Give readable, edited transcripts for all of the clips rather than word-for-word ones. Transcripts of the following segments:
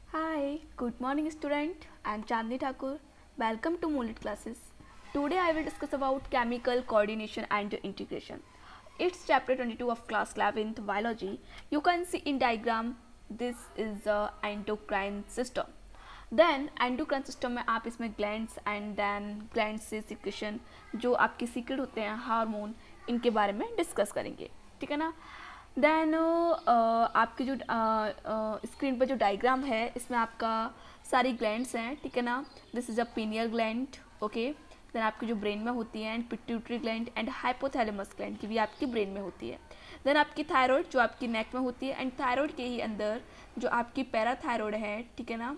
Hi, good morning student. I am Chandni Thakur. Welcome to Moolit classes. Today I will discuss about chemical coordination and integration. It's chapter 22 of class 11th biology. You can see in diagram this is the endocrine system. Then endocrine system में आप इसमें glands and then gland से secretion जो आपके secret होते हैं hormone इनके बारे में डिस्कस करेंगे, ठीक है ना। देन आपकी जो स्क्रीन पर जो डायग्राम है इसमें आपका सारी ग्लैंड्स हैं, ठीक है ना। This is a pineal gland, okay. Then आपकी जो ब्रेन में होती है and pituitary gland and hypothalamus gland की भी आपकी ब्रेन में होती है। देन आपकी थायराइड जो आपकी नेक में होती है एंड थायराइड के ही अंदर जो आपकी पैराथायराइड है, ठीक है ना।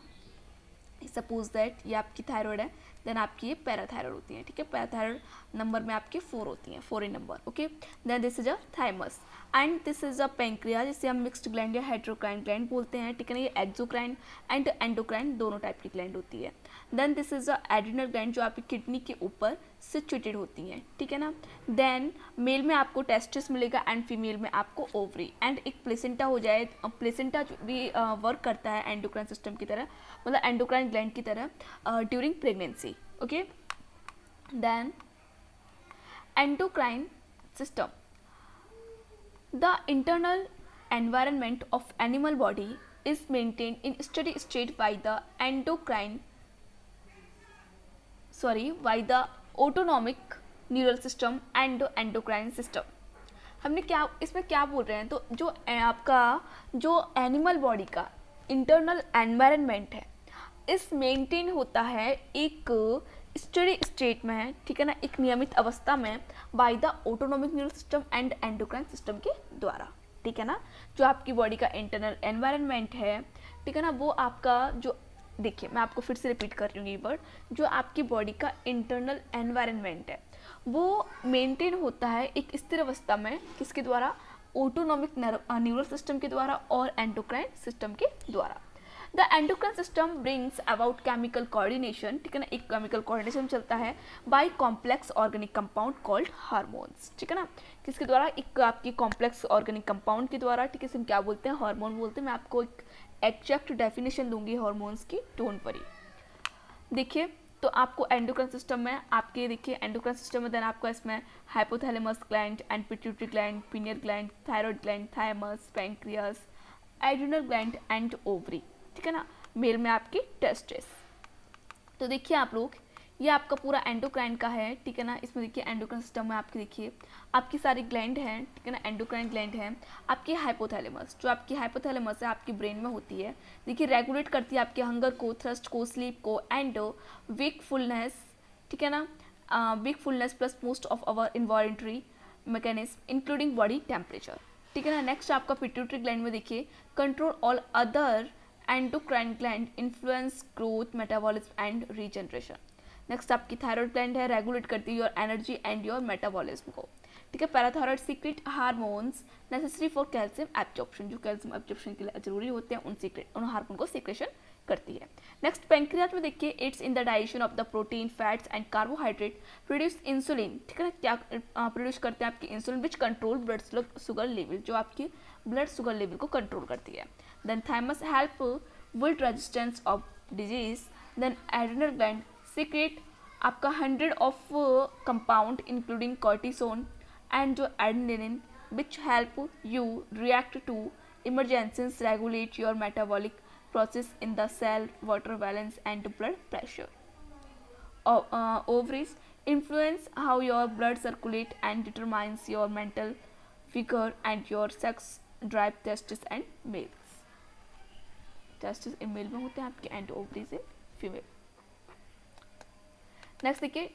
सपोज दैट ये आपकी थायराइड है, देन आपकी ये पैराथायराइड होती है, ठीक है। पैराथायराइड नंबर में आपकी 4 होती हैं, 4 in number, okay. Then this is a thymus and this is a pancreas जिसे हम मिक्स्ड ग्लैंड या हेट्रोक्राइन ग्लैंड बोलते हैं, ठीक है ना। ये एक्सोक्राइन एंड एंडोक्राइन दोनों टाइप की ग्लैंड होती है। Then this is a adrenal gland जो आपकी किडनी के ऊपर सिचुएटेड होती हैं, ठीक है ना। देन मेल में आपको टेस्टिस मिलेगा एंड फीमेल में आपको ओवरी एंड एक प्लेसेंटा हो जाए। प्लेसेंटा भी वर्क करता है एंडोक्राइन सिस्टम की तरह, मतलब एंडोक्राइन ग्लैंड की तरह during pregnancy, okay. Then endocrine system, the internal environment of animal body is maintained in steady state by the autonomic neural system and endocrine system। हमने क्या इसमें क्या बोल रहे हैं, तो जो आपका जो एनिमल बॉडी का इंटरनल एनवायरनमेंट है इस मेंटेन होता है एक स्टडी स्टेट में है, ठीक है ना, एक नियमित अवस्था में by the autonomic neural system and endocrine system के द्वारा, ठीक है ना। जो आपकी बॉडी का इंटरनल एनवायरनमेंट है, ठीक है ना, वो आपका जो देखिए मैं आपको फिर से रिपीट कर रही हूँ ये वर्ड, जो आपकी बॉडी का इंटरनल एनवायरनमेंट है वो मेंटेन होता है एक स्थिर अवस्था में, किसके द्वारा, ऑटोनॉमिक न्यूरल सिस्टम के द्वारा और एंडोक्राइन सिस्टम के द्वारा। The endocrine system brings about chemical coordination, ठीक है ना, एक केमिकल कोऑर्डिनेशन चलता है by complex organic compound called hormones, ठीक है ना। किसके द्वारा, एक आपकी कॉम्प्लेक्स ऑर्गेनिक कंपाउंड के द्वारा, ठीक है, इसे हम क्या बोलते हैं, हार्मोन बोलते हैं। मैं आपको एक एग्जैक्ट डेफिनेशन दूंगी हार्मोन्स की, डोंट वरी। देखिए तो आपको एंडोक्राइन सिस्टम में आपके देखिए एंडोक्राइन सिस्टम में देन आपको इसमें hypothalamus gland and pituitary gland, pineal gland, thyroid gland, thymus, pancreas, adrenal gland and ovary, ठीक है ना। मेल में आपकी टेस्टिस। तो देखिए आप लोग ये आपका पूरा एंडोक्राइन का है, ठीक है ना। इसमें देखिए एंडोक्राइन सिस्टम में आपकी देखिए आपकी सारी ग्लैंड हैं, ठीक है ना, एंडोक्राइन ग्लैंड है। आपकी हाइपोथैलेमस जो आपकी हाइपोथैलेमस है आपकी ब्रेन में होती है, देखिए रेगुलेट करती है आपके हंगर को, थ्रस्ट को, स्लीप को एंड वेकफुलनेस, ठीक है ना। Wakefulness plus most of our involuntary mechanism including body temperature, ठीक है ना। नेक्स्ट आपका पिट्यूटरी ग्लैंड में देखिए control all other endocrine gland influence growth, metabolism and regeneration. Next आपकी थायराइड ग्लैंड है, रेगुलेट करती है your energy and your metabolism को, ठीक है। Parathyroid secret hormones necessary for calcium absorption, जो कैल्शियम एब्जॉर्प्शन के लिए जरूरी होते हैं उन हार्मोन को सीक्रेशन करती है। नेक्स्ट पेंक्रियाज में देखिए it's in the digestion of the protein, fats and carbohydrate produce insulin, ठीक है ना। क्या प्रोड्यूस करते हैं आपकी insulin which control blood sugar level, जो आपकी ब्लड शुगर लेवल को कंट्रोल करती है। Then thymus help build resistance of disease. Then adrenal gland secret आपका 100 of compound including cortisone and जो adrenaline which help you react to emergencies, regulate your metabolic process in the cell, water balance and blood pressure. Ovaries influence how your blood circulate and determines your mental vigor and your sex drive, testes and males। Testis in male में होते हैं आपके and ovaries in female. Next देखिए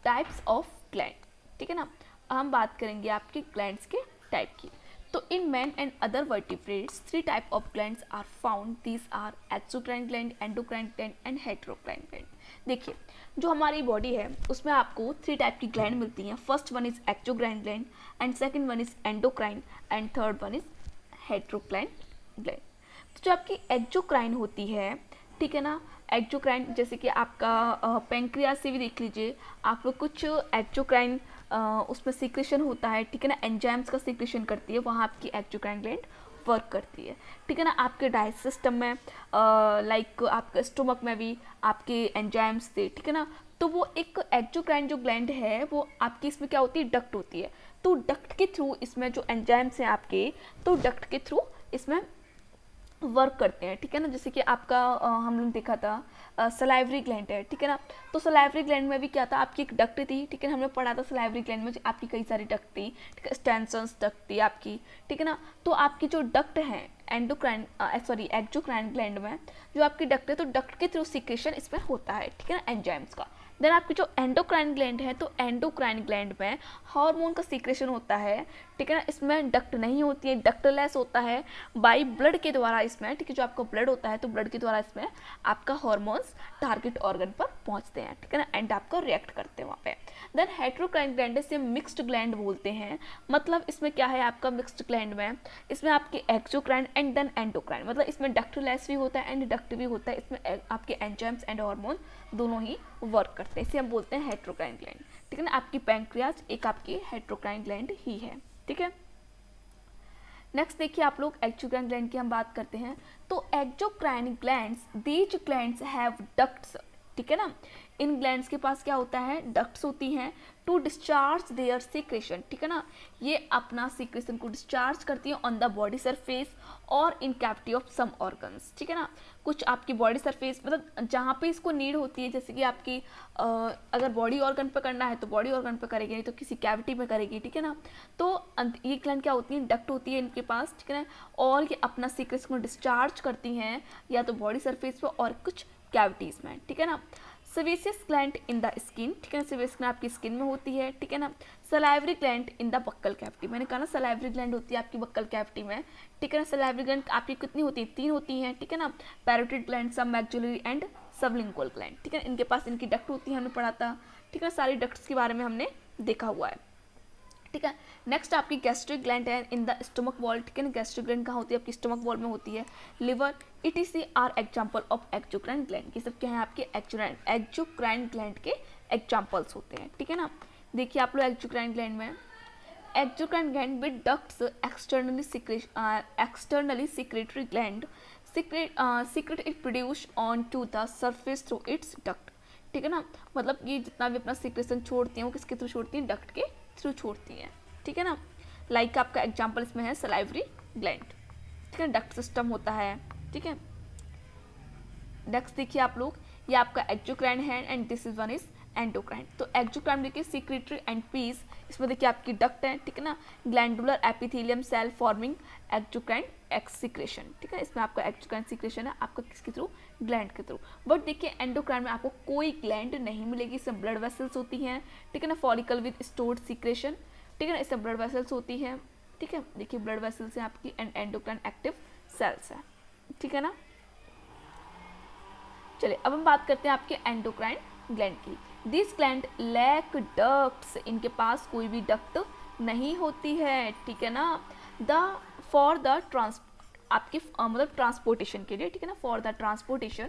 types of gland, ठीक है ना। हम बात करेंगे आपके ग्लैंड्स के टाइप की। तो in man and other vertebrates 3 type of glands are found, these are exocrine gland, endocrine gland and heterocrine gland. देखिए जो हमारी बॉडी है उसमें आपको 3 टाइप की ग्लैंड मिलती हैं। First one is exocrine gland and second one is endocrine and third one is heterocrine gland. तो जो आपकी एक्सोक्राइन होती है, ठीक है ना, एक्सोक्राइन जैसे कि आपका पेंक्रियाज से भी देख लीजिए आप लोग कुछ एक्सोक्राइन उसमें सीक्रेशन होता है, ठीक है ना, एंजाइम्स का सीक्रेशन करती है, वहाँ आपकी एक्सोक्राइन ग्लैंड वर्क करती है, ठीक है ना। आपके डाइजेस्ट सिस्टम में लाइक आपके स्टोमक में भी आपके एंजाइम्स थे, ठीक है ना। तो वो एक एक्सोक्राइन जो ग्लैंड है वो आपकी इसमें क्या होती है, डक्ट होती है। तो डक्ट के थ्रू इसमें जो एंजाइम्स हैं आपके, तो डक्ट के थ्रू इसमें वर्क करते हैं, ठीक है ना। जैसे कि आपका हम लोग देखा था सलाइवरी ग्लैंड है, ठीक है ना। तो सलाइवरी ग्लैंड में भी क्या था, आपकी एक डक्ट थी, ठीक है। हमने पढ़ा था सलाइवरी ग्लैंड में आपकी कई सारी डक्ट थी, ठीक है, स्टेंसन्स डक्ट थी आपकी, ठीक है ना। तो आपकी जो डक्ट है एंडोक्राइन एक्सोक्राइन ग्लैंड में जो आपकी डक्ट है, तो डक्ट के थ्रू सिक्रेशन इसमें होता है, ठीक है ना, एंजाइम्स का। देन आपकी जो एंडोक्राइन ग्लैंड है, तो एंडोक्राइन ग्लैंड में हार्मोन का सीक्रेशन होता है, ठीक है ना। इसमें डक्ट नहीं होती है, डक्टलेस होता है, बाई ब्लड के द्वारा इसमें, ठीक है, जो आपका ब्लड होता है तो ब्लड के द्वारा इसमें आपका हार्मोन्स टारगेट ऑर्गन पर पहुंचते हैं, ठीक है ना, एंड आपको रिएक्ट करते हैं वहाँ पे। देन हेटेरोक्राइन ग्लैंड से मिक्स्ड ग्लैंड बोलते हैं, मतलब इसमें क्या है आपका मिक्स्ड ग्लैंड में, इसमें आपके एक्सोक्राइन एंड देन एंडोक्राइन, मतलब इसमें डक्टलेस भी होता है एंड डक्ट भी होता है, इसमें आपके एंजाइम्स एंड हार्मोन दोनों ही वर्क करते हैं, इसे हम बोलते हैं हेटेरोक्राइन ग्लैंड, ठीक है ना। आपकी पैंक्रियाज एक आपकी हेटेरोक्राइन ग्लैंड ही है, ठीक है। नेक्स्ट देखिए आप लोग एक्सोक्राइन ग्लैंड की हम बात करते हैं। तो exocrine glands, these glands have ducts, ठीक है ना। इन ग्लैंड्स के पास क्या होता है, डक्ट्स होती हैं टू डिस्चार्ज देयर सीक्रेशन, ठीक है ना। ये अपना सीक्रेशन को डिस्चार्ज करती है ऑन द बॉडी सरफेस और इन कैविटी ऑफ सम ऑर्गन्स, ठीक है ना। कुछ आपकी बॉडी सरफेस मतलब जहाँ पे इसको नीड होती है, जैसे कि आपकी अगर बॉडी ऑर्गन पे करना है तो बॉडी ऑर्गन पे करेगी, नहीं तो किसी कैविटी में करेगी, ठीक है ना। तो ये ग्लैंड क्या होती है, डक्ट होती है इनके पास, ठीक है ना, और ये अपना सीक्रेशन को डिस्चार्ज करती हैं या तो बॉडी सरफेस पे और कुछ कैविटीज़ में, ठीक है ना। Sebaceous gland in the skin, ठीक है ना, सेबेसियस ग्लैंड आपकी स्किन में होती है, ठीक है ना। Salivary gland in the buccal cavity, मैंने कहा ना सलाइवरी ग्लैंड होती है आपकी बक्कल कैविटी में, ठीक है ना। सलाइवरी ग्लैंड आपकी कितनी होती है, 3 होती हैं, ठीक है ना। पैरोटिड ग्लैंड, सब मैक्सिलरी एंड सबलिंगुअल ग्लैंड, ठीक है, इनके पास इनकी डक्ट होती है, हमने पढ़ा था, ठीक है। सारी डक्ट्स के बारे में हमने देखा हुआ है, ठीक है। नेक्स्ट आपकी गैस्ट्रिक ग्लैंड है इन द स्टमक वॉल, ठीक है ना। गैस्ट्रिक ग्लैंड कहाँ होती है, आपकी स्टमक वॉल में होती है। Liver ETC are example of exocrine gland, ये सब क्या है आपके एक्सोक्राइन ग्लैंड के एग्जाम्पल्स होते हैं, ठीक है ना। देखिए आप लोग एक्सोक्राइन ग्लैंड में exocrine gland with ducts externally secretory gland secret it produce on to the surface through its duct, ठीक है ना। मतलब ये जितना भी अपना सिक्रेशन छोड़ती हैं वो किसके थ्रू छोड़ती हैं, डक्ट के थ्रू छोड़ती हैं, ठीक है ना। लाइक आपका एग्जांपल इसमें है सलाइवरी ग्लैंड, ठीक है, डक्ट सिस्टम होता है, ठीक है। नेक्स्ट देखिए आप लोग, ये आपका एक्सोक्राइन है and this is one is endocrine. तो एक्सोक्राइन देखिए सिक्रेटरी एंड पीस, इसमें देखिए आपकी डक्ट है, ठीक है ना। Glandular epithelium cell forming exocrine excretion, ठीक है, इसमें आपका एक्सोक्राइन सिक्रेशन है आपका किसके थ्रू, ग्लैंड के थ्रू। बट देखिए एंडोक्राइन में आपको कोई ग्लैंड नहीं मिलेगी, इसमें ब्लड वेसल्स होती हैं, ठीक है ना। फॉलिकल विद स्टोर्ड सिक्रेशन, ठीक है ना, इसमें ब्लड वेसल्स होती है, ठीक है। देखिए ब्लड वेसल्स हैं आपकी एंड एंडोक्राइन एक्टिव सेल्स है, ठीक है ना। चलिए अब हम बात करते हैं आपके एंडोक्राइन ग्लैंड की। दिस ग्लैंड लैक डक्ट्स, इनके पास कोई भी डक्ट नहीं होती है, ठीक है ना। द फॉर द आपके मतलब ट्रांसपोर्टेशन के लिए, ठीक है ना, फॉर द ट्रांसपोर्टेशन,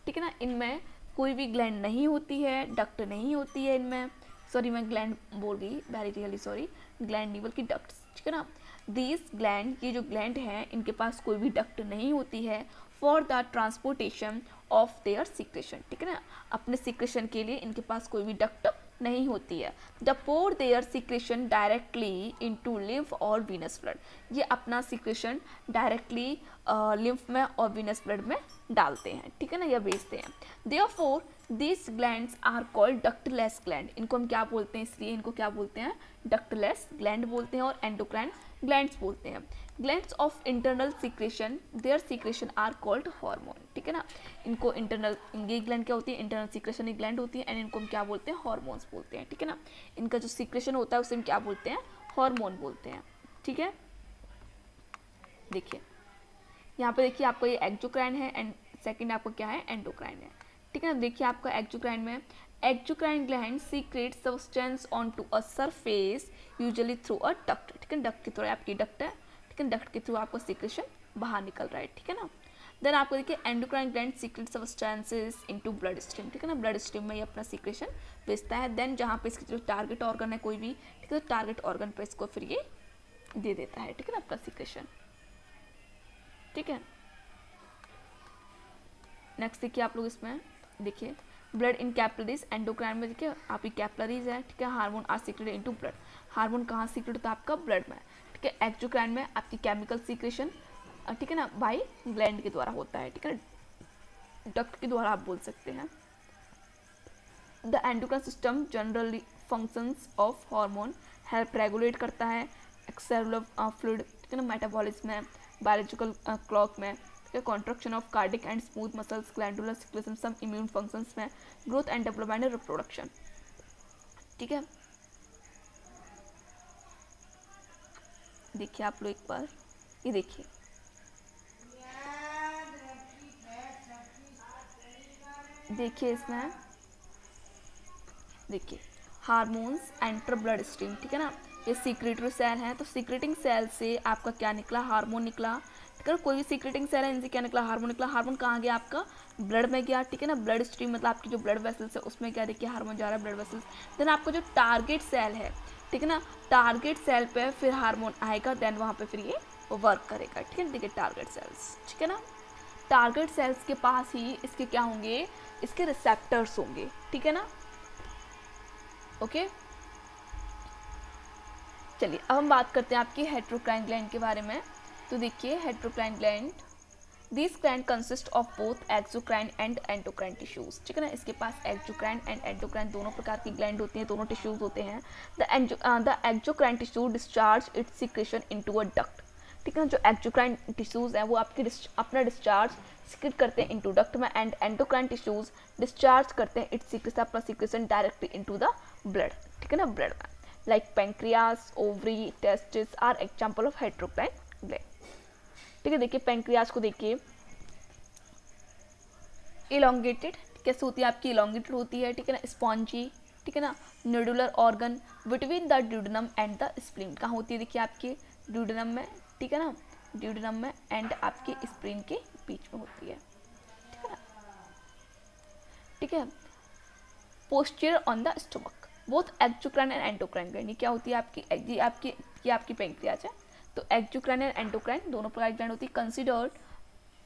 ठीक है ना। इनमें कोई भी ग्लैंड नहीं होती है, डक्ट नहीं होती है इनमें, सॉरी मैं ग्लैंड बोल गई, वेरी रियली सॉरी, ग्लैंड नहीं बल्कि डक्ट्स, ठीक है ना। दिस ग्लैंड, ये जो ग्लैंड है इनके पास कोई भी डक्ट नहीं होती है for the transportation of their secretion, ठीक है ना। अपने सीक्रेशन के लिए इनके पास कोई भी डक्ट नहीं होती है। The pour their secretion directly into lymph और वीनस ब्लड, ये अपना सीक्रेशन डायरेक्टली लिम्फ में और वीनस ब्लड में डालते हैं, ठीक है ना, या भेजते हैं। Therefore this glands are called ductless gland, इनको हम क्या बोलते हैं, इसलिए इनको क्या बोलते हैं, डक्टलेस ग्लैंड बोलते हैं और एंडोक्राइन ग्लैंड्स बोलते हैं। Glands of internal secretion, their secretion are called hormone, ठीक है ना। इनको इंटरनल, ये ग्लैंड क्या होती है, इंटरनल सीक्रेशन एक ग्लैंड होती है एंड इनको हम क्या बोलते हैं, हार्मोन्स बोलते हैं, ठीक है ना। इनका जो सीक्रेशन होता है उसे हम क्या बोलते हैं, हार्मोन बोलते हैं, ठीक है। देखिए यहाँ पे देखिए आपका ये एक्सोक्राइन है एंड सेकंड आपका क्या है, एंडोक्राइन है, ठीक है ना। देखिए आपका एक्सोक्राइन में exocrine gland secrete substance onto a surface usually through a duct, ठीक है, डक्ट के थ्रू आपकी डक्ट है, ठीक है, डक्ट के थ्रू आपका सीक्रेशन बाहर निकल रहा है, ठीक है ना। देन आपको देखिए endocrine gland secret substances into blood stream, ठीक है ना, ब्लड स्ट्रीम में ये अपना सीक्रेशन भेजता है। देन जहाँ पे इसकी जो टारगेट ऑर्गन है कोई भी, ठीक है, टारगेट ऑर्गन पे इसको फिर ये दे देता है, ठीक है ना, अपना सीक्रेशन। ठीक है। नेक्स्ट देखिए आप लोग इसमें देखिए ब्लड इन कैपिलरीज, एंडोक्राइन में देखिए आपकी कैपिलरीज है, ठीक है। Hormone are secreted into blood, hormone कहाँ सीक्रेट होता है आपका ब्लड में, ठीक है। एक्सोक्राइन में आपकी केमिकल सीक्रेशन, ठीक है ना, बाई ग्लैंड के द्वारा होता है, ठीक है, डक्ट के द्वारा आप बोल सकते हैं। The endocrine system generally functions of hormone help regulate करता है एक्ससेलुलर फ्लूइड, ठीक है ना, मेटाबॉलिज्म में, बायोलॉजिकल क्लॉक में, contraction of cardiac and smooth muscles, glandular secretion, some immune functions में, growth and development and reproduction, ठीक है। देखिए आप लोग एक बार ये देखिए, देखिए इसमें देखिए हार्मोन्स एंटर ब्लड स्ट्रीम, ठीक है ना, ये सीक्रेटरी सेल है, तो सीक्रेटिंग सेल से आपका क्या निकला, हार्मोन निकला, ठीक है। कोई भी सीक्रेटिंग सेल है, इनसे क्या निकला, हार्मोन निकला। हार्मोन कहाँ गया आपका, ब्लड में गया, ठीक है ना। ब्लड स्ट्रीम मतलब आपकी जो ब्लड वेसल्स है उसमें क्या देखिए हार्मोन जा रहा है, ब्लड वेसल्स। देन आपका जो टारगेट सेल है, ठीक है ना, टारगेट सेल पे फिर हार्मोन आएगा, देन वहाँ पे फिर ये वर्क करेगा, ठीक है। देखिए टारगेट सेल्स, ठीक है ना, टारगेट सेल्स के पास ही इसके क्या होंगे, इसके रिसेप्टर्स होंगे, ठीक है ना, ओके। चलिए अब हम बात करते हैं आपकी हेटेरोक्राइन ग्लैंड के बारे में। तो देखिए heterocrine gland, this gland consist of both exocrine and endocrine tissues, ठीक है ना। इसके पास एक्सोक्राइन एंड एंडोक्राइन दोनों प्रकार की ग्लैंड होती हैं, दोनों टिश्यूज होते हैं। The exocrine tissue discharge it's secretion into a duct, ठीक है ना। जो एक्सोक्राइन टिश्यूज हैं वो आपकी अपना डिस्चार्ज सीक्रेट करते हैं इनटू डक्ट में, एंड एंडोक्राइन टिश्यूज डिस्चार्ज करते हैं इट्स सीक्रेशन, अपना secretion directly into the blood, ठीक है ना, ब्लड में। Like pancreas, ovary, testis are example of heterocrine gland, ठीक है। देखिए पेंक्रियास को देखिए इलोंगेटेड, कैसे होती है आपकी, इलोंगेटेड होती है, ठीक है ना, स्पॉन्जी, ठीक है ना, nodular organ between the duodenum and the spleen, कहाँ होती है देखिए आपके ड्यूडेनम में, ठीक है ना, ड्यूडेनम में एंड आपके स्प्लीन के बीच में होती है, ठीक है ना, ठीक है। Posterior on the stomach, both exocrine and endocrine gland, क्या होती है आपकी, ये आपकी पेंक्रियास है। तो एक्सोक्राइन एंड एंडोक्राइन दोनों प्रकार की ग्लैंड होती है, कंसिडर्ड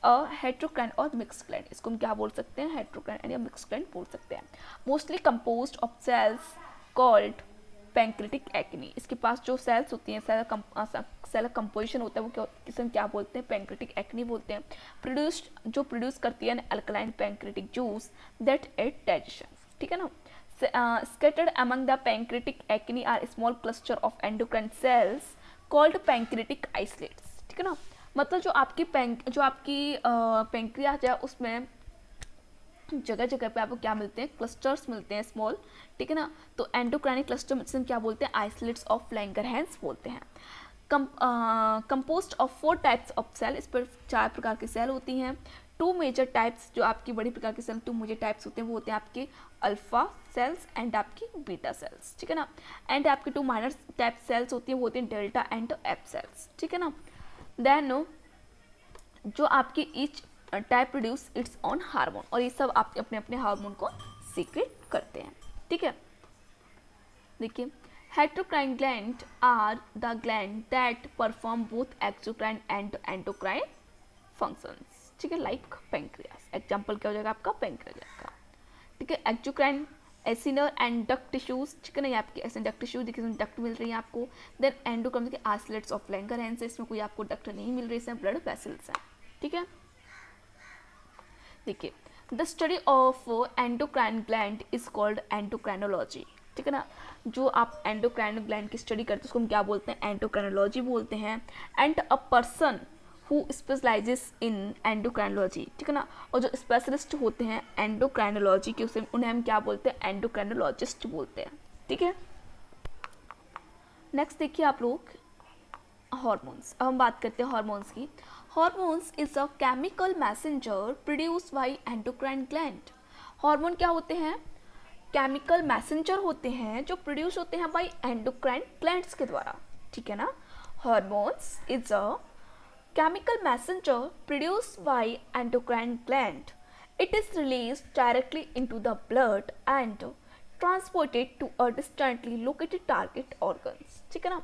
अ हेटेरोक्राइन और मिक्स ग्लैंड, इसको हम क्या बोल सकते हैं, हेटेरोक्राइन या मिक्स ग्लैंड बोल सकते हैं। Mostly composed of cells called pancreatic acne, इसके पास जो सेल्स होती हैं, सेल कंपोजिशन होता है वो किसे हम क्या बोलते हैं, पैंक्रेटिक एक्नी बोलते हैं। जो प्रोड्यूस करती है alkaline pancreatic juice that aid digestion, ठीक है ना। Scattered among the pancreatic acini are small cluster of endocrine cells called pancreatic isolates, ठीक है ना। मतलब जो आपकी पैंक्रियास है उसमें जगह जगह पे आपको क्या मिलते हैं, क्लस्टर्स मिलते हैं स्मॉल, ठीक है ना। तो एंडोक्राइनिक क्लस्टर से क्या बोलते हैं, आइसोलेट्स ऑफ लैंगरहैंस बोलते हैं। Composed of 4 types of cell, इस पर 4 प्रकार के सेल होती हैं। 2 मेजर टाइप्स, जो आपकी बड़ी प्रकार के सेल 2 मेजर टाइप्स होते हैं, वो होते हैं आपके अल्फा सेल्स एंड आपकी बीटा सेल्स, ठीक है ना। एंड आपके 2 माइनर टाइप सेल्स होती हैं, वो होती हैं डेल्टा एंड एफ सेल्स, ठीक है ना। देन जो आपकी each type produce it's on hormone, और ये सब आप अपने अपने हार्मोन को सीक्रेट करते हैं, ठीक है। देखिए heterocrine gland are the gland that perform both exocrine and endocrine functions, ठीक है, लाइक पेंक्रियास। एग्जांपल क्या हो जाएगा आपका, पेंक्रियास का, ठीक है। Exocrine acinar and duct tissues, ठीक है ना, ये आपके ऐसे डक्ट टिश्यू देखिए, डक्ट मिल रही है आपको। देन एंडोक्राइन के आइसोलेट्स ऑफ लैंगरहैंस, इसमें कोई आपको डक्ट नहीं मिल रही, इसमें ब्लड वेसल्स हैं, ठीक है। देखिए the study of endocrine gland is called endocrinology, ठीक है ना। जो आप एंडोक्राइन ग्लैंड की स्टडी करते हैं उसको हम क्या बोलते हैं, एंडोक्राइनोलॉजी बोलते हैं। And a person who specialises in endocrinology, ठीक है ना, और जो स्पेशलिस्ट होते हैं एंडोक्राइनोलॉजी के, उसे उन्हें हम क्या बोलते हैं, एंडोक्राइनोलॉजिस्ट बोलते हैं, ठीक है। नेक्स्ट देखिए आप लोग हार्मोन्स, अब हम बात करते हैं हार्मोन्स की। Hormones is a chemical messenger produced by endocrine gland. Hormone क्या होते हैं, केमिकल मैसेंजर होते हैं जो प्रोड्यूस होते हैं बाय एंडोक्राइन ग्लैंड्स के द्वारा, ठीक है ना। Hormones is a chemical messenger produced by endocrine gland. It is released directly into the blood and transported to a distantly located target organs, ठीक है ना।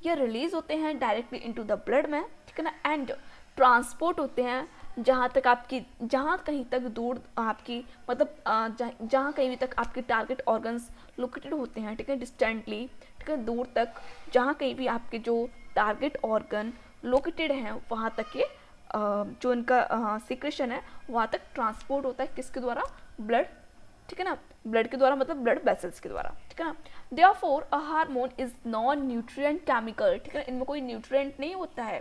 ये रिलीज होते हैं डायरेक्टली इनटू द ब्लड में, ठीक है ना, एंड ट्रांसपोर्ट होते हैं जहाँ कहीं तक दूर आपकी मतलब जहाँ कहीं भी तक आपके टारगेट ऑर्गन्स लोकेटेड होते हैं, ठीक है, डिस्टेंटली, ठीक है, दूर तक, जहाँ कहीं भी आपके जो टारगेट ऑर्गन लोकेटेड हैं वहाँ तक के जो इनका सिक्रेशन है वहाँ तक ट्रांसपोर्ट होता है, किसके द्वारा? ब्लड, ठीक है ना, ब्लड के द्वारा, मतलब ब्लड वेसल्स के द्वारा, ठीक है ना। Therefore a hormone is non nutrient chemical, ठीक है, इनमें कोई न्यूट्रिएंट नहीं होता है,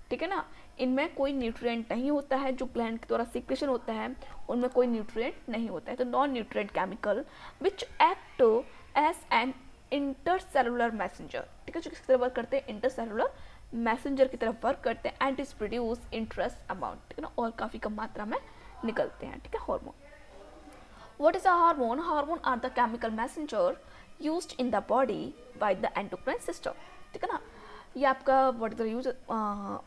ठीक है ना, इनमें कोई न्यूट्रिएंट नहीं होता है, जो ग्लैंड के द्वारा सिक्रेशन होता है उनमें कोई न्यूट्रिएंट नहीं होता है, तो non nutrient chemical which act as an intercellular messenger, ठीक है, जो किसकी तरह वर्क करते हैं? इंटरसेलुलर मैसेंजर की तरफ वर्क करते हैं, and is produce interest amount, ठीक है ना, और काफ़ी कम मात्रा में निकलते हैं, ठीक है, hormone. What is a hormone? Hormone are the chemical messenger used in the body by the endocrine system, ठीक है ना, ये आपका what is the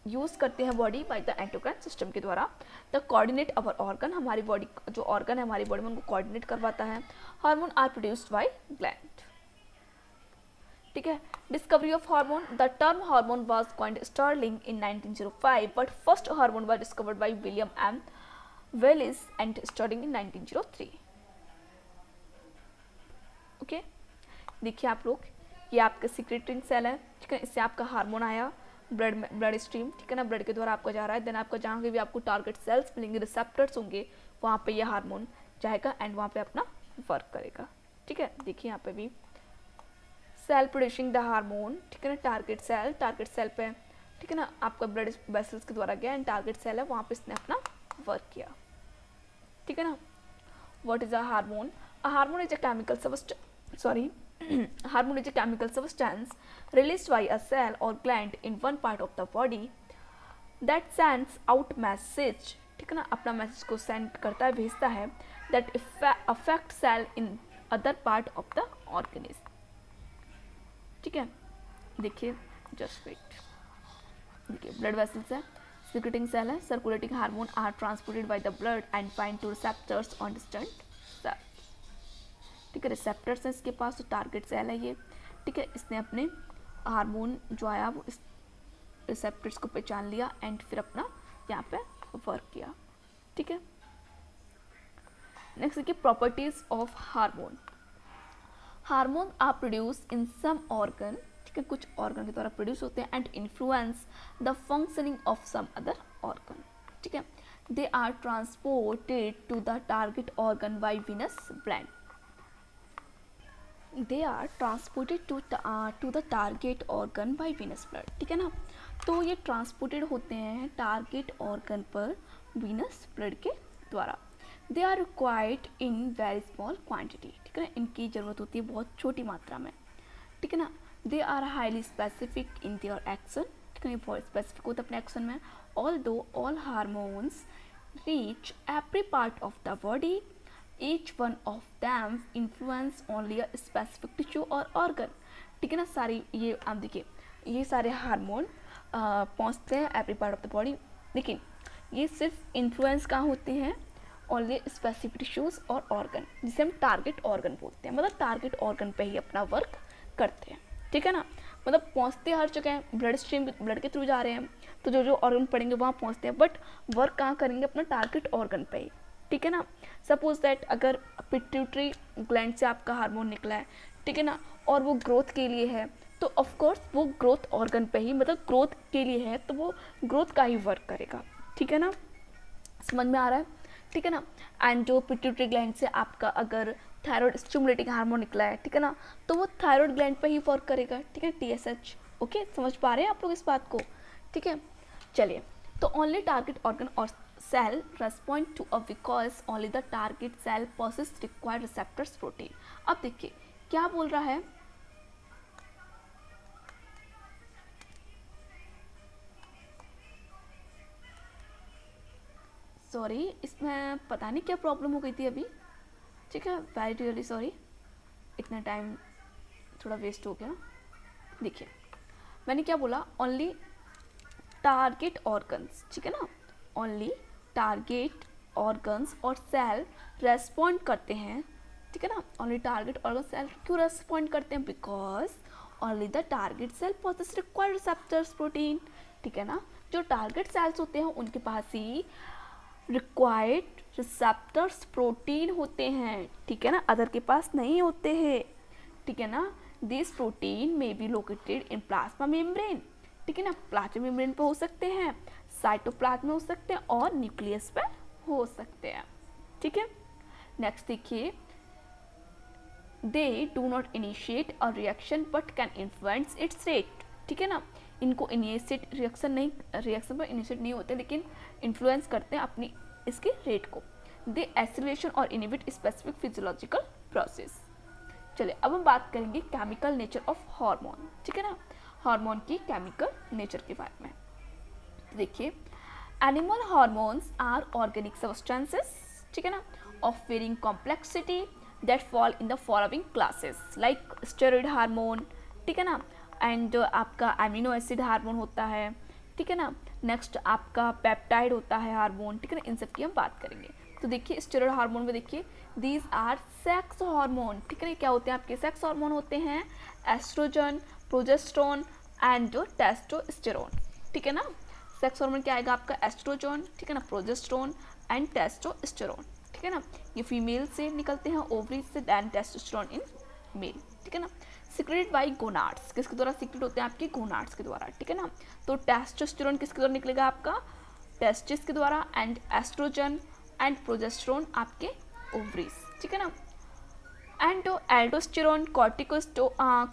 यूज़ करते हैं body by the endocrine system के द्वारा। द कोऑर्डिनेट अवर ऑर्गन, हमारी बॉडी जो ऑर्गन है हमारी बॉडी में उनको कोऑर्डिनेट करवाता है। Hormone are produced by gland, ठीक है। Discovery of hormone, the term hormone was coined starling in 1905 but first hormone was discovered by William M Bayliss and Starling in 1903। Okay, देखिए आप लोग, ये आपका सिक्रेटिंग सेल है, ठीक है, इससे आपका हार्मोन आया ब्लड स्ट्रीम, ठीक है ना, ब्लड के द्वारा आपका जा रहा है, देन आपका जहाँ भी आपको टारगेट सेल्स मिलेंगे, रिसेप्टर्स होंगे, वहाँ पे ये हार्मोन जाएगा एंड वहाँ पे अपना वर्क करेगा, ठीक है। देखिए यहाँ पे भी सेल प्रोड्यूसिंग द हार्मोन, ठीक है ना, टारगेट सेल पे, ठीक है ना, आपका ब्लड वेसल्स के द्वारा गया एंड टारगेट सेल है वहाँ पे इसने अपना वर्क किया, ठीक है ना। What is a hormone? A hormone is a chemical Hormone is a chemical substance released by a cell or gland in one part of the body that sends out message, ठीक है ना, अपना message को send करता है, भेजता है, that affect cell in other part of the organism, ठीक है। देखिए जस्ट वेट, देखिए ब्लड वेसल्स है, सिक्रेटिंग सेल है, circulating hormone are transported by the blood and find to receptors on distant cell, ठीक है, रिसेप्टर्स हैं इसके पास, तो टारगेट सेल है ये, ठीक है, इसने अपने हार्मोन जो आया वो इस रिसेप्टर्स को पहचान लिया एंड फिर अपना यहाँ पे वर्क किया, ठीक है। नेक्स्ट देखिए properties of hormone. Hormone are produce in some organ, ठीक है, कुछ ऑर्गन के द्वारा प्रोड्यूस होते हैं, and influence the functioning of some other organ, ठीक है। They are transported to the target organ by venous blood, they are transported to the target organ by venous blood, ठीक है ना, तो ये ट्रांसपोर्टेड होते हैं टारगेट ऑर्गन पर वीनस ब्लड के द्वारा। They are required in very small quantity, ठीक है ना, इनकी ज़रूरत होती है बहुत छोटी मात्रा में, ठीक है ना। They are highly specific in their action, ठीक है, ये बहुत स्पेसिफिक होता है अपने एक्शन में। Although all hormones reach every part of the body, each one of them influence only a specific tissue और organ, ठीक है ना। सारी ये आप देखिए ये सारे हार्मोन पहुँचते हैं every part of the body, लेकिन ये सिर्फ इन्फ्लुएंस कहाँ होते हैं? ओनली स्पेसिफिक टिश्यूज़ और ऑर्गन, जिसे हम टारगेट ऑर्गन बोलते हैं, मतलब टारगेट ऑर्गन पे ही अपना वर्क करते हैं, ठीक है ना। मतलब पहुँचते हर जगह, ब्लड स्ट्रीम ब्लड के थ्रू जा रहे हैं तो जो जो ऑर्गन पड़ेंगे वहाँ पहुँचते हैं, बट वर्क कहाँ करेंगे? अपना टारगेट ऑर्गन पे ही, ठीक है ना। सपोज दैट अगर पिट्यूटरी ग्लैंड से आपका हार्मोन निकला है, ठीक है ना, और वो ग्रोथ के लिए है, तो ऑफ कोर्स वो ग्रोथ ऑर्गन पे ही, मतलब ग्रोथ के लिए है तो वो ग्रोथ का ही वर्क करेगा, ठीक है ना, समझ में आ रहा है, ठीक है ना। एंड जो पिट्यूटरी ग्लैंड से आपका अगर थायराइड स्टिमुलेटिंग हार्मोन निकला है, ठीक है ना, तो वो थायराइड ग्लैंड पे ही वर्क करेगा, ठीक है, TSH। ओके, समझ पा रहे हैं आप लोग इस बात को, ठीक है। चलिए, तो ओनली टारगेट ऑर्गन और cell respond to a because only the target cell possess required receptors protein। अब देखिए क्या बोल रहा है, सॉरी इसमें पता नहीं क्या प्रॉब्लम हो गई थी अभी, ठीक है, वेरी रियली सॉरी, इतना टाइम थोड़ा वेस्ट हो गया। देखिए मैंने क्या बोला, ओनली टारगेट ऑर्गन्स, ठीक है ना, ओनली टारगेट ऑर्गन्स और सेल रेस्पॉन्ड करते हैं, ठीक है ना। ओनली टारगेट ऑर्गन सेल क्यों रेस्पॉन्ड करते हैं? Because only the target cell possess required receptors protein, ठीक है ना। जो टारगेट सेल्स होते हैं उनके पास ही रिक्वायर्ड रिसेप्टर्स प्रोटीन होते हैं, ठीक है ना, अदर के पास नहीं होते हैं, ठीक है ना। दिस प्रोटीन में be located in plasma membrane, ठीक है ना, प्लाज्मा मेम्ब्रेन पे हो सकते हैं, साइटोप्लाज्म में हो सकते हैं और न्यूक्लियस पे हो सकते हैं, ठीक है। नेक्स्ट देखिए, they do not initiate a reaction but can influence it's rate, ठीक है ना, इनको इनिशिएट रिएक्शन पर इनिशिएट नहीं होते लेकिन इन्फ्लुएंस करते हैं अपनी इसके रेट को। दे एक्सेलरेशन और इनिबिट स्पेसिफिक फिजियोलॉजिकल प्रोसेस। चलिए अब हम बात करेंगे केमिकल नेचर ऑफ हार्मोन, ठीक है ना, हार्मोन की केमिकल नेचर के बारे में। देखिए, animal hormones are organic substances, ठीक है ना, of varying complexity that fall in the following classes like steroid hormone, ठीक है ना, एंड आपका अमीनो एसिड हार्मोन होता है, ठीक है ना, नेक्स्ट आपका पेप्टाइड होता है हार्मोन, ठीक है ना, इन सब की हम बात करेंगे। तो देखिए स्टेरॉइड हार्मोन में देखिए दीज आर सेक्स हार्मोन, ठीक है ना, क्या होते हैं आपके सेक्स हार्मोन होते हैं एस्ट्रोजन, प्रोजेस्टेरोन एंड टेस्टोस्टेरोन, ठीक है ना। सेक्स हार्मोन क्या आएगा आपका एस्ट्रोजन, ठीक है ना, प्रोजेस्टेरोन एंड टेस्टोस्टेरोन, ठीक है ना, ये फीमेल से निकलते हैं ओवरीज से, दैन टेस्टोस्टेरोन इन मेल, ठीक है ना। सिक्रेटेड बाई गोनाड्स, किसके द्वारा सीक्रेट होते हैं आपके गोनाड्स के द्वारा, ठीक है ना। तो टेस्टोस्टेरोन किसके द्वारा निकलेगा आपका टेस्टिस के द्वारा, एंड एस्ट्रोजन एंड प्रोजेस्टेरोन आपके ओवरीज, ठीक है ना। And aldosterone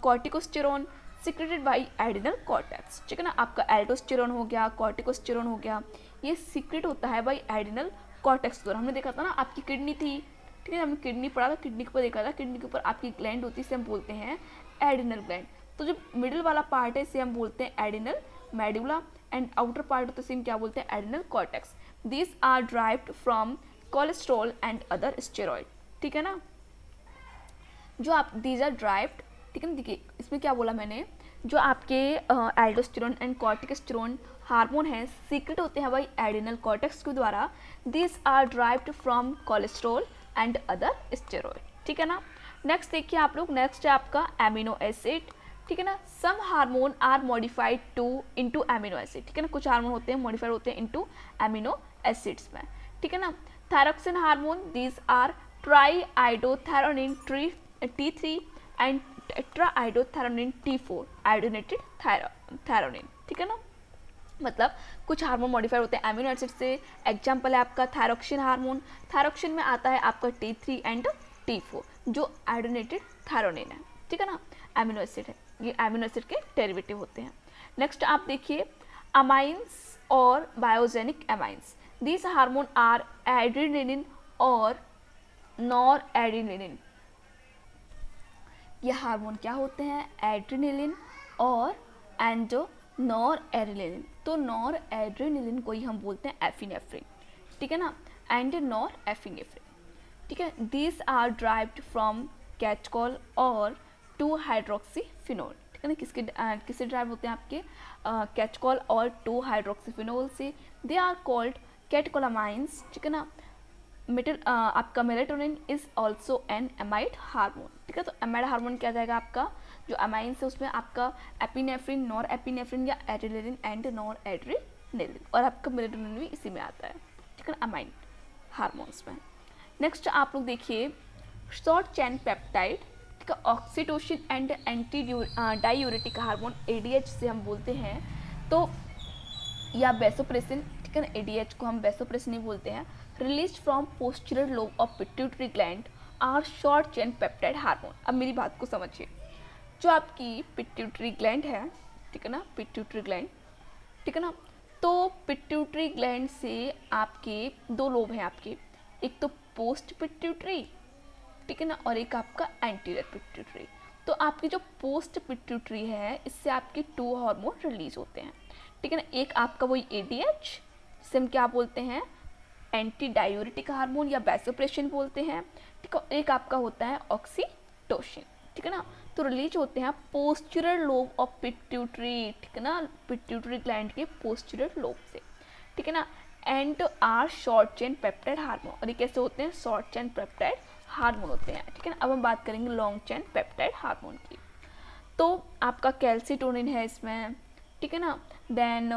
corticosterone secreted by adrenal cortex, ठीक है ना, आपका एल्डोस्टेरोन हो गया, कॉर्टिकोस्टेरोन हो गया, ये सीक्रेट होता है बाई एडिनल कॉर्टेक्स द्वारा। हमने देखा था ना आपकी किडनी थी, ठीक है, हमने किडनी पढ़ा था, किडनी के ऊपर देखा था, किडनी के ऊपर आपकी ग्लैंड होती है, इसे हम बोलते हैं एडिनल ग्लैंड। तो जो मिडिल वाला पार्ट है इसे हम बोलते हैं adrenal medulla, and outer part होता है इसे हम क्या बोलते हैं adrenal cortex. This are derived from cholesterol and other steroid, ठीक है ना, जो आप दीज आर ड्राइव्ड, ठीक है ना। देखिए इसमें क्या बोला मैंने, जो आपके एल्डोस्टेरोन एंड कॉर्टिकोस्टेरोन हार्मोन हैं सीक्रेट होते हैं भाई एडिनल कॉर्टेक्स के द्वारा। This are derived from cholesterol and other steroid, ठीक है ना। नेक्स्ट देखिए आप लोग, नेक्स्ट है आपका एमिनो एसिड, ठीक है ना। Some hormone are modified to into amino acid, ठीक है ना, कुछ हार्मोन होते हैं मॉडिफाइड होते हैं इनटू एमिनो एसिड्स में, ठीक है ना। Thyroxine hormone, these are triiodothyronine T3 and tetraiodothyronine T4 iodinated thyronine, ठीक है ना। मतलब कुछ हार्मोन मॉडिफाइड होते हैं एमिनो एसिड से, एग्जाम्पल है आपका थायरोक्सिन हार्मोन, थायरोक्सिन में आता है आपका T3 एंड T4 जो आयोडीनेटेड थैरोनिन है, ठीक है ना, एमिनो एसिड है, ये एमिनो एसिड के डेरिवेटिव होते हैं। नेक्स्ट आप देखिए अमाइंस और biogenic amines, this hormone are adrenaline और नॉर एड्रेनालिन, ये हार्मोन क्या होते हैं एड्रेनालिन और नॉर एड्रेनालिन। तो नॉर एड्रेनालिन को ही हम बोलते हैं एफिनेफ्रिन, ठीक है ना, एंड नॉर एफिनेफ्रिन, ठीक है। दीज आर ड्राइव्ड फ्रॉम कैचकॉल और 2-हाइड्रोक्सीफिनोल, ठीक है ना, किससे ड्राइव होते हैं आपके कैचकॉल और 2-हाइड्रोक्सीफिनोल से। दे आर कॉल्ड कैटकोलामाइंस, ठीक है ना। आपका melatonin is also an amide hormone, ठीक है। तो एमाइड हार्मोन क्या जाएगा आपका जो अमाइंस है उसमें आपका एपिनेफ्रिन, नॉर एपिनेफ्रिन या एड्रेनालिन एंड नॉर एड्रेनालिन, और आपका मेलेटोनिन भी इसी में आता है, ठीक है ना, अमाइड हार्मोन्स में। नेक्स्ट आप लोग देखिए शॉर्ट चेन पेप्टाइड, ठीक है, oxytocin and anti diuretic hormone ADH से हम बोलते हैं, तो या वैसोप्रेसिन, ठीक है ना, ADH को हम वैसोप्रेसिन ही बोलते हैं, release from posterior lobe of pituitary gland are short chain peptide hormone. अब मेरी बात को समझिए, जो आपकी पिट्यूटरी ग्लैंड है, ठीक है ना, पिट्यूटरी ग्लैंड, ठीक है ना, तो पिट्यूटरी ग्लैंड से आपके दो लोब हैं आपके, एक तो पोस्ट पिट्यूटरी, ठीक है ना, और एक आपका एंटीरियर पिट्यूटरी। तो आपकी जो पोस्ट पिट्यूटरी है इससे आपके 2 हार्मोन रिलीज होते हैं, ठीक है ना, एक आपका वही ADH जिसे हम क्या बोलते हैं एंटी डायूरेटिक हार्मोन या वैसोप्रेसिन बोलते हैं, ठीक है, एक आपका होता है ऑक्सीटोसिन, ठीक है ना। तो रिलीज होते हैं पोस्टीरियर लोब ऑफ पिट्यूटरी, ठीक है ना, पिट्यूटरी ग्लैंड के पोस्टीरियर लोब से, ठीक है ना, and are short chain peptide hormone, और ये कैसे होते हैं शॉर्ट चेन पेप्टाइड हार्मोन होते हैं, ठीक है ना। अब हम बात करेंगे लॉन्ग चेन पेप्टाइड हार्मोन की, तो आपका कैल्सीटोनिन है इसमें, ठीक है ना, देन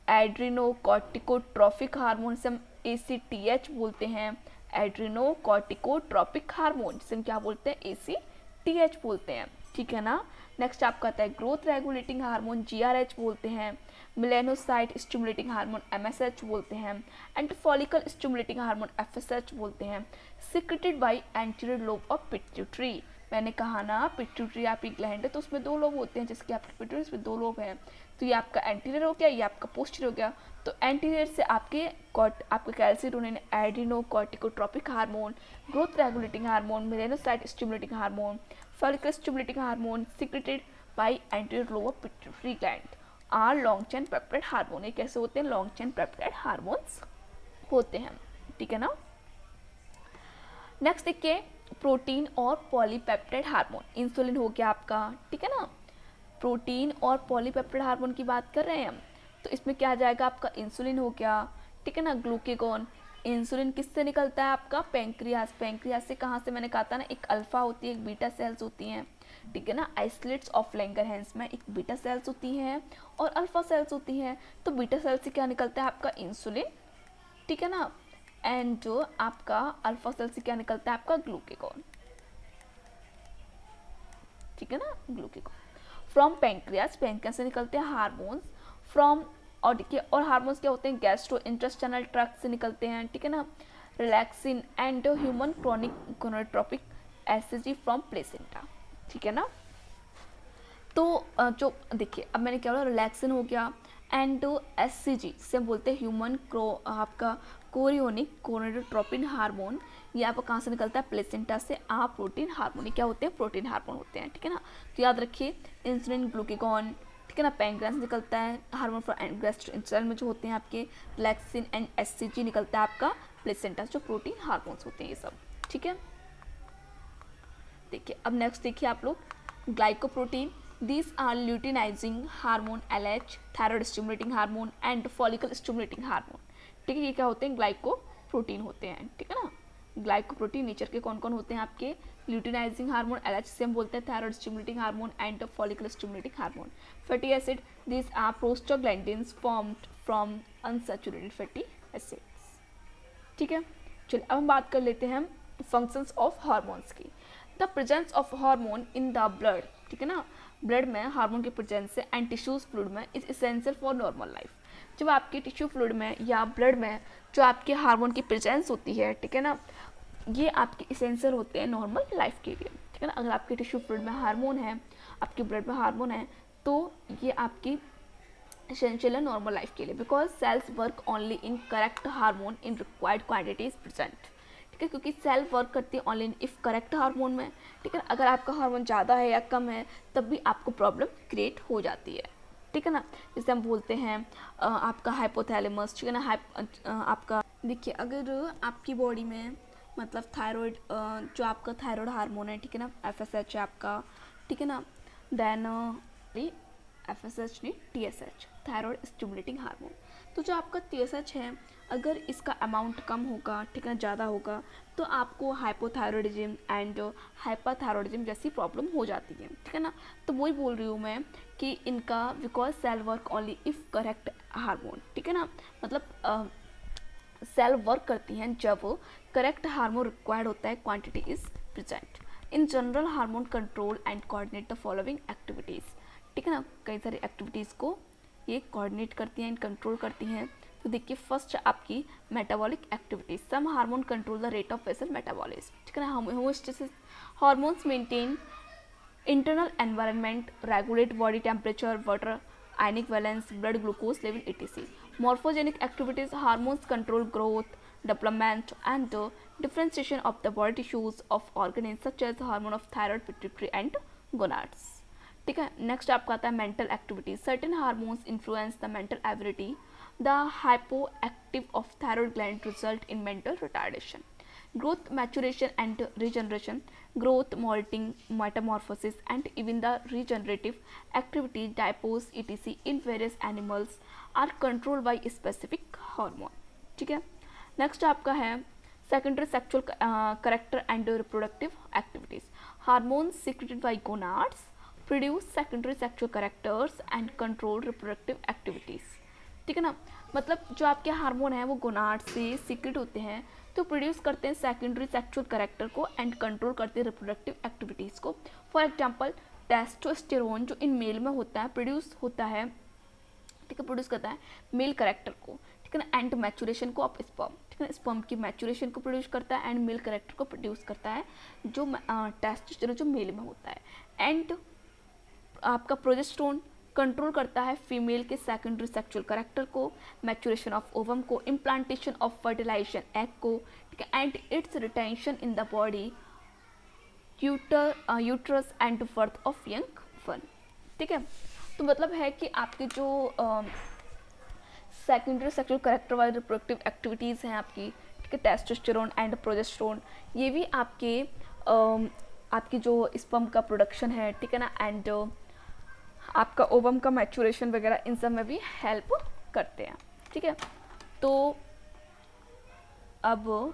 एड्रीनोकॉर्टिकोट्रॉपिक हार्मोन से हम ACTH बोलते हैं, एड्रीनोकॉर्टिकोट्रॉपिक हार्मोन जिसे हम क्या बोलते हैं, ACTH बोलते हैं, ठीक है ना। नेक्स्ट आपका आता है ग्रोथ रेगुलेटिंग हार्मोन, GRH बोलते हैं, मेलेनोसाइट स्टिमुलेटिंग हार्मोन, MSH बोलते हैं, and follicle stimulating hormone, FSH बोलते हैं, secreted by anterior lobe of pituitary. मैंने कहा ना पिट्यूटरी आपकी ग्लैंड है तो उसमें दो लोब होते हैं, जिसके आपकी पिट्यूटरी इसमें दो लोब हैं, तो ये आपका एंटीरियर हो गया, ये आपका पोस्टीरियर हो गया। तो एंटीरियर से आपके calcitonin, adrenocorticotropic hormone, growth regulating hormone, melanocyte stimulating hormone, follicle stimulating hormone secreted by anterior lobe of pituitary gland are long chain peptide hormone. ये कैसे होते हैं, लॉन्ग चेन पेप्टाइड हार्मोन्स होते हैं, ठीक है ना। नेक्स्ट देखिए प्रोटीन और पॉलीपेप्टाइड हार्मोन, इंसुलिन हो गया आपका, ठीक है ना। प्रोटीन और पॉलीपेप्टाइड हार्मोन की बात कर रहे हैं हम, तो इसमें क्या आ जाएगा आपका, इंसुलिन हो गया, ठीक है ना। ग्लूकेगॉन, इंसुलिन किससे निकलता है आपका, पैंक्रियास, पैंक्रियास से कहाँ से, मैंने कहा था ना एक अल्फा होती है, एक बीटा सेल्स होती हैं, ठीक है ना। आइसोलेट्स ऑफ लैंगरहैंस में एक बीटा सेल्स होती हैं और अल्फा सेल्स होती हैं। तो बीटा सेल से क्या निकलता है आपका, इंसुलिन, ठीक है ना, एंड जो आपका अल्फा सेल से क्या निकलता है आपका, ग्लूकेगॉन, ठीक है ना, ग्लूकेगॉन। फ्रॉम पैंक्रियास, पैंक्रियास से निकलते हैं हार्मोन्स, फ्रॉम और देखिए और हार्मोन्स क्या होते हैं, गैस्ट्रो इंटेस्टाइनल ट्रैक्ट से निकलते हैं, ठीक है ना। Relaxin and human chronic gonadotropic SAG from placenta, ठीक है ना। तो जो देखिए अब मैंने क्या बोला, रिलैक्सिन हो गया एंड एससीजी से बोलते हैं ह्यूमन आपका कोरियोनिक गोनाडोट्रोपिन हार्मोन, ये आपका कहाँ से निकलता है, प्लेसेंटा से। आप प्रोटीन हार्मोन, क्या होते हैं, प्रोटीन हार्मोन होते हैं, ठीक है ना। तो याद रखिए इंसुलिन, ग्लूकेगॉन, ठीक है ना, पैंक्रियास निकलता है हार्मोन फॉर गैस्ट्रोइंटेस्टाइनल में जो होते हैं आपके रिलैक्सिन एंड एससीजी निकलता है आपका प्लेसेंटा, जो प्रोटीन हार्मोन्स होते हैं ये सब, ठीक है। देखिए अब नेक्स्ट देखिए आप लोग glycoprotein, these are luteinizing hormone LH, thyroid stimulating hormone and follicle stimulating hormone, ठीक है। ये क्या होते हैं, ग्लाइकोप्रोटीन होते हैं, ठीक है ना। ग्लाइकोप्रोटीन नेचर के कौन कौन होते हैं आपके, ल्यूटिनाइजिंग हार्मोन LH से हम बोलते हैं thyroid stimulating hormone and follicle stimulating hormone. Fatty acid, these are prostaglandins formed from unsaturated fatty acids, ठीक है। चलिए अब हम बात कर लेते हैं फंक्शंस ऑफ हार्मोन्स की। The presence of hormone in the blood, ठीक है ना, ब्लड में हार्मोन के प्रेजेंस से एंड टिश्यूज फ्लूइड में is essential for normal life. जब आपके टिश्यू फ्लूइड में या ब्लड में जो आपके हार्मोन की प्रेजेंस होती है, ठीक है ना, ये आपके एसेंशियल होते हैं नॉर्मल लाइफ के लिए, ठीक है ना। अगर आपके टिश्यू फ्लूइड में हार्मोन है, आपके ब्लड में हार्मोन है, तो ये आपकी एसेंशियल है नॉर्मल लाइफ के लिए, because cells work only in correct hormone in required quantity is present, ठीक है। क्योंकि सेल वर्क करती है ओनली इफ करेक्ट हार्मोन में, ठीक है। अगर आपका हार्मोन ज़्यादा है या कम है तब भी आपको प्रॉब्लम क्रिएट हो जाती है, ठीक है ना। जैसे हम बोलते हैं आपका हाइपोथैलेमस, ठीक है ना, आपका देखिए अगर आपकी बॉडी में मतलब थायराइड, जो आपका थायराइड हार्मोन है, ठीक है ना, FSH है आपका, ठीक है ना, देन FSH नहीं TSH, थायराइड स्टिमुलेटिंग हार्मोन। तो जो आपका TSH है अगर इसका अमाउंट कम होगा, ठीक है ना, ज़्यादा होगा, तो आपको हाइपोथायरॉयडिज्म एंड हाइपरथायरॉयडिज्म जैसी प्रॉब्लम हो जाती है, ठीक है ना। तो वही बोल रही हूँ मैं कि इनका because cell work only if correct hormone, ठीक है ना, मतलब सेल वर्क करती हैं जब करेक्ट हार्मोन रिक्वायर्ड होता है, quantity is present. In general hormone control and coordinate the following activities, ठीक है ना, कई सारी एक्टिविटीज़ को ये कोऑर्डिनेट करती हैं, कंट्रोल करती हैं। तो देखिए फर्स्ट आपकी metabolic activities, some hormone control the rate of basal metabolism, ठीक है ना। Homeostasis, hormones maintain internal environment, regulate body temperature, water ionic balance, blood glucose level etc. Morphogenic activities, hormones control growth, development and differentiation of the body tissues of organs such as hormone of thyroid, pituitary and gonads, ठीक है। Next आपका आता है mental activities, certain hormones influence the mental ability, the hypoactive of thyroid gland result in mental retardation, growth, maturation and regeneration, growth, molting, metamorphosis and even the regenerative activity, diapause etc. in various animals are controlled by specific hormone, ठीक है। Next आपका है secondary sexual character and reproductive activities, hormones secreted by gonads produce secondary sexual characters and control reproductive activities, ठीक है ना। मतलब जो आपके हार्मोन हैं वो गोनाड से सीक्रेट होते हैं, तो प्रोड्यूस करते हैं सेकेंडरी सेक्सुअल कैरेक्टर को एंड कंट्रोल करते हैं रिप्रोडक्टिव एक्टिविटीज़ को। फॉर एग्जांपल टेस्टोस्टेरोन जो इन मेल में होता है प्रोड्यूस होता है, ठीक है, प्रोड्यूस करता है मेल कैरेक्टर को, ठीक है ना, एंड मैचुरेशन को ऑफ स्पर्म, ठीक है ना, स्पर्म की मैचुरेशन को प्रोड्यूस करता है एंड मेल कैरेक्टर को प्रोड्यूस करता है जो टेस्टोस्टेरोन जो मेल में होता है। एंड आपका प्रोजेस्टेरोन कंट्रोल करता है फीमेल के सेकेंडरी सेक्सुअल कैरेक्टर को, मैचुरेशन ऑफ ओवम को, इम्प्लांटेशन ऑफ फर्टिलाइजेशन एग को, ठीक है, and it's retention in the body uterus and birth of young one, ठीक है। तो मतलब है कि आपके जो सेकेंडरी सेक्सुअल कैरेक्टर वाली रिप्रोडक्टिव एक्टिविटीज़ हैं आपकी, ठीक है, टेस्टोस्टेरोन एंड प्रोजेस्टेरोन, ये भी आपकी जो स्पर्म का प्रोडक्शन है, ठीक है ना, एंड आपका ओवम का मैचुरेशन वगैरह इन सब में भी हेल्प करते हैं, ठीक है। तो अब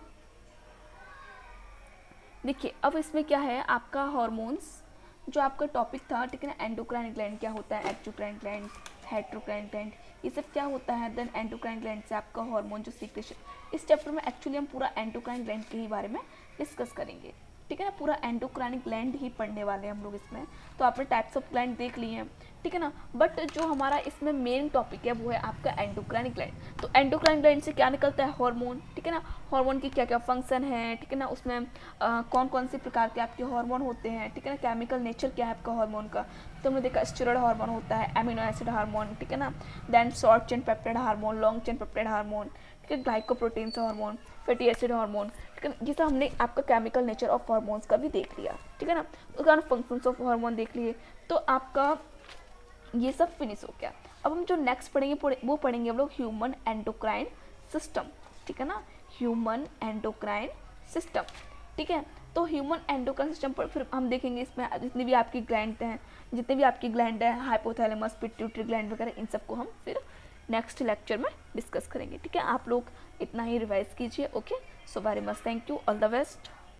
देखिए, अब इसमें क्या है आपका हार्मोन्स जो आपका टॉपिक था, ठीक है ना, एंडोक्राइन ग्लैंड क्या होता है, एक्सोक्राइन ग्लैंड, हेटेरोक्राइन ग्लैंड, ये सब क्या होता है, देन एंडोक्राइन ग्लैंड से आपका हार्मोन जो सीक्रेशन, इस चैप्टर में एक्चुअली हम पूरा एंडोक्राइन ग्लैंड के ही बारे में डिस्कस करेंगे, ठीक है ना, पूरा एंडोक्राइन ग्लैंड ही पढ़ने वाले हैं हम लोग इसमें। तो आपने टाइप्स ऑफ ग्लैंड देख लिए हैं, ठीक है ना, बट जो हमारा इसमें मेन टॉपिक है वो है आपका एंडोक्राइन ग्लैंड। तो एंडोक्राइन ग्लैंड से क्या निकलता है, हार्मोन, ठीक है ना, हार्मोन की क्या क्या फंक्शन है, ठीक है ना, उसमें कौन कौन से प्रकार के आपके हार्मोन होते हैं, ठीक है ना, केमिकल नेचर क्या है आपका हार्मोन का। तो हमने देखा स्टेरॉयड हार्मोन होता है, एमिनो एसिड हार्मोन, ठीक है ना, then short chain peptide hormone, long chain peptide hormone, ठीक है, glycoproteins hormone, fatty acid hormone, ठीक है, जिससे हमने आपका केमिकल नेचर ऑफ हार्मोन्स का भी देख लिया, ठीक है ना, उसके बाद फंक्शंस ऑफ हार्मोन देख लिए। तो आपका ये सब फिनिश हो गया। अब हम जो नेक्स्ट पढ़ेंगे वो पढ़ेंगे हम लोग ह्यूमन एंडोक्राइन सिस्टम, ठीक है ना, ह्यूमन एंडोक्राइन सिस्टम, ठीक है। तो ह्यूमन एंडोक्राइन सिस्टम पर फिर हम देखेंगे इसमें जितनी भी आपकी ग्लैंड हैं, जितने भी आपकी ग्लैंड है, हाइपोथैलेमस, पिट्यूटरी ग्लैंड वगैरह, इन सबको हम फिर नेक्स्ट लेक्चर में डिस्कस करेंगे, ठीक है। आप लोग इतना ही रिवाइज कीजिए, okay. So very much, thank you, all the best.